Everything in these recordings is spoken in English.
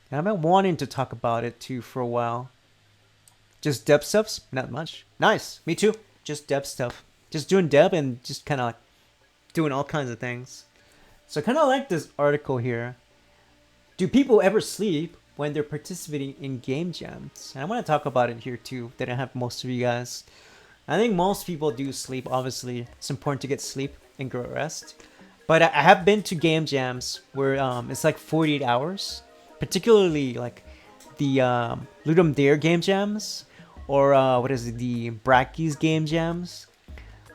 And I've been wanting to talk about it too for a while. Just deb stuffs, not much. Nice, me too. Just deb stuff. Just doing deb and just kind of like doing all kinds of things. So I kind of like this article here. Do people ever sleep when they're participating in game jams? And I want to talk about it here too. That I have most of you guys. I think most people do sleep. Obviously, it's important to get sleep and get rest. But I have been to game jams where it's like 48 hours, particularly like the Ludum Dare game jams, or what is it, the Brackeys game jams,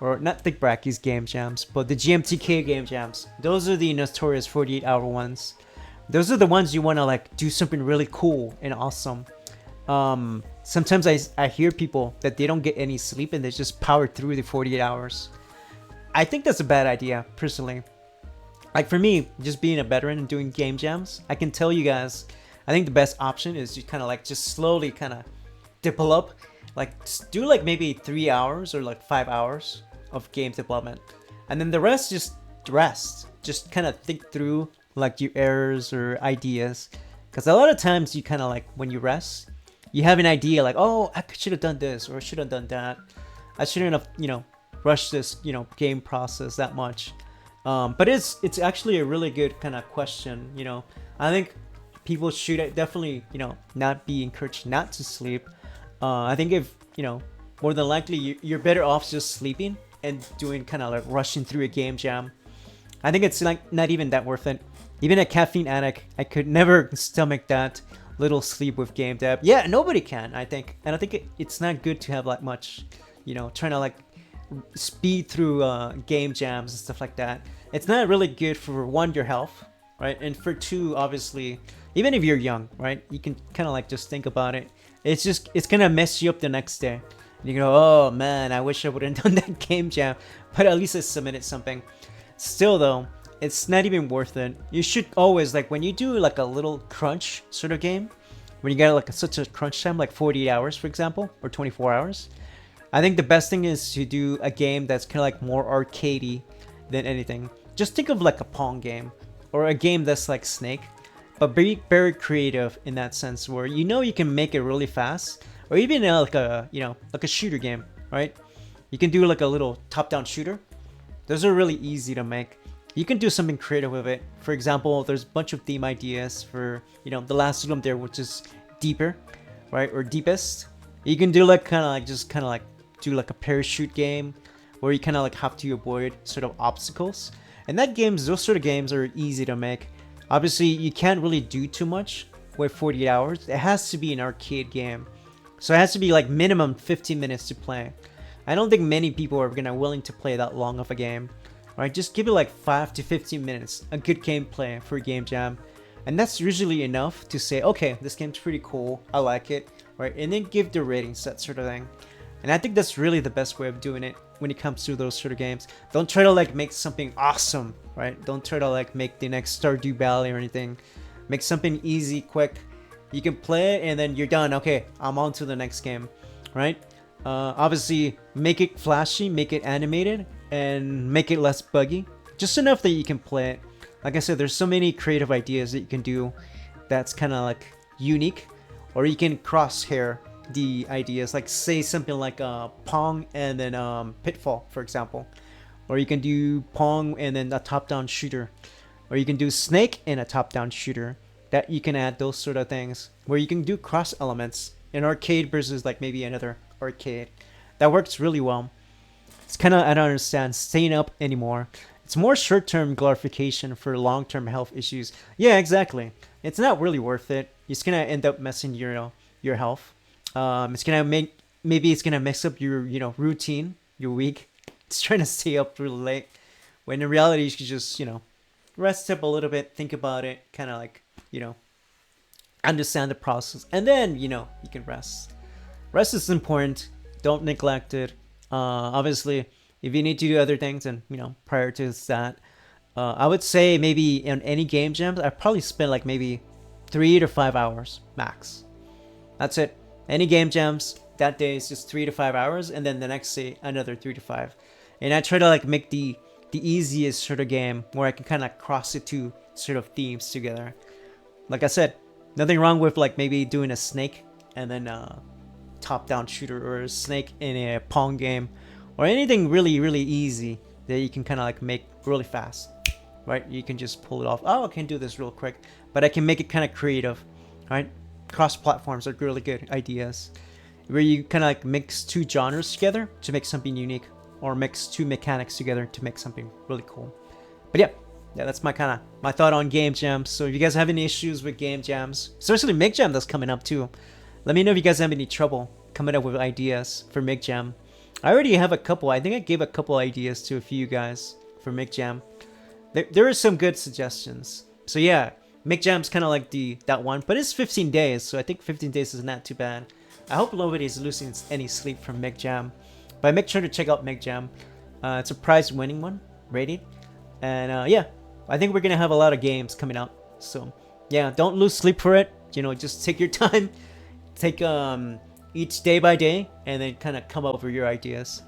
or not the Brackeys game jams, but the GMTK game jams. Those are the notorious 48-hour ones. Those are the ones you want to like do something really cool and awesome. Sometimes I hear people that they don't get any sleep and they just power through the 48 hours. I think that's a bad idea, personally. Like for me, just being a veteran and doing game jams, I can tell you guys, I think the best option is to kind of like just slowly kind of dipple up, like just do like maybe 3 hours or like 5 hours of game development, and then the rest just rest. Just kind of think through like your errors or ideas, because a lot of times you kind of like when you rest, you have an idea like, oh, I should have done this or I should have done that. I shouldn't have rushed this game process that much. But it's actually a really good kind of question. I think people should definitely not be encouraged not to sleep. I think if more than likely you're better off just sleeping and doing kind of like rushing through a game jam. I think it's like not even that worth it. Even a caffeine addict, I could never stomach that little sleep with game dev. Yeah, nobody can. I think, and I think it's not good to have like much, trying to like speed through game jams and stuff like that. It's not really good for one, your health, right? And for two, obviously, even if you're young, right? You can kind of like just think about it. It's gonna mess you up the next day. And you go, oh man, I wish I wouldn't done that game jam, but at least I submitted something. Still though, it's not even worth it. You should always like when you do like a little crunch sort of game, when you get like such a crunch time, like 48 hours, for example, or 24 hours. I think the best thing is to do a game that's kind of like more arcadey than anything. Just think of like a Pong game or a game that's like Snake, but be very creative in that sense where you can make it really fast, or even like a like a shooter game, right? You can do like a little top-down shooter. Those are really easy to make. You can do something creative with it. For example, there's a bunch of theme ideas for the last one there, which is deeper, right, or deepest. You can do like kind of like do like a parachute game where you kind of like have to avoid sort of obstacles. And those sort of games are easy to make. Obviously, you can't really do too much with 48 hours. It has to be an arcade game. So it has to be like minimum 15 minutes to play. I don't think many people are gonna willing to play that long of a game. Alright, just give it like 5 to 15 minutes. A good gameplay for a game jam. And that's usually enough to say, okay, this game's pretty cool. I like it. Right? And then give the ratings, that sort of thing. And I think that's really the best way of doing it when it comes to those sort of games. Don't try to like make something awesome, right? Don't try to like make the next Stardew Valley or anything. Make something easy, quick. You can play it and then you're done. Okay, I'm on to the next game, right? Obviously, make it flashy, make it animated, and make it less buggy. Just enough that you can play it. Like I said, there's so many creative ideas that you can do that's kind of like unique. Or you can crosshair the ideas, like say something like Pong and then Pitfall, for example. Or you can do Pong and then a top-down shooter. Or you can do Snake and a top-down shooter. That you can add those sort of things where you can do cross elements, an arcade versus like maybe another arcade. That works really well. It's kind of, I don't understand staying up anymore. It's more short-term glorification for long-term health issues. Yeah, exactly. It's not really worth it. It's gonna end up messing your health. It's gonna make maybe it's gonna mess up your routine, your week. It's trying to stay up really late when in reality you should just rest up a little bit, think about it, kind of like you know understand the process, and then you can rest. Rest is important. Don't neglect it. Obviously, if you need to do other things and prior to that, I would say maybe in any game jams, I probably spend like maybe 3 to 5 hours max. That's it. Any game jams that day is just 3 to 5 hours, and then the next day another 3 to 5. And I try to like make the easiest sort of game where I can kind of cross the two sort of themes together. Like I said, Nothing wrong with like maybe doing a Snake and then top-down shooter, or a Snake in a Pong game, or anything really easy that you can kind of like make really fast, right? You can just pull it off. Oh, I can do this real quick, but I can make it kind of creative, right? Cross platforms are really good ideas, where you kind of like mix two genres together to make something unique, or mix two mechanics together to make something really cool. But yeah, that's my thought on game jams. So if you guys have any issues with game jams, especially Mig Jam that's coming up too, let me know if you guys have any trouble coming up with ideas for Mig Jam. I already have a couple. I think I gave a couple ideas to a few guys for Mig Jam. There are some good suggestions. So yeah, Mig Jam's kind of like that one, but it's 15 days, so I think 15 days is not too bad. I hope nobody's losing any sleep from Mig Jam, but make sure to check out Mig Jam. It's a prize-winning one, rated, and yeah, I think we're gonna have a lot of games coming out. So yeah, don't lose sleep for it. You know, just take your time, take each day by day, and then kind of come up with your ideas.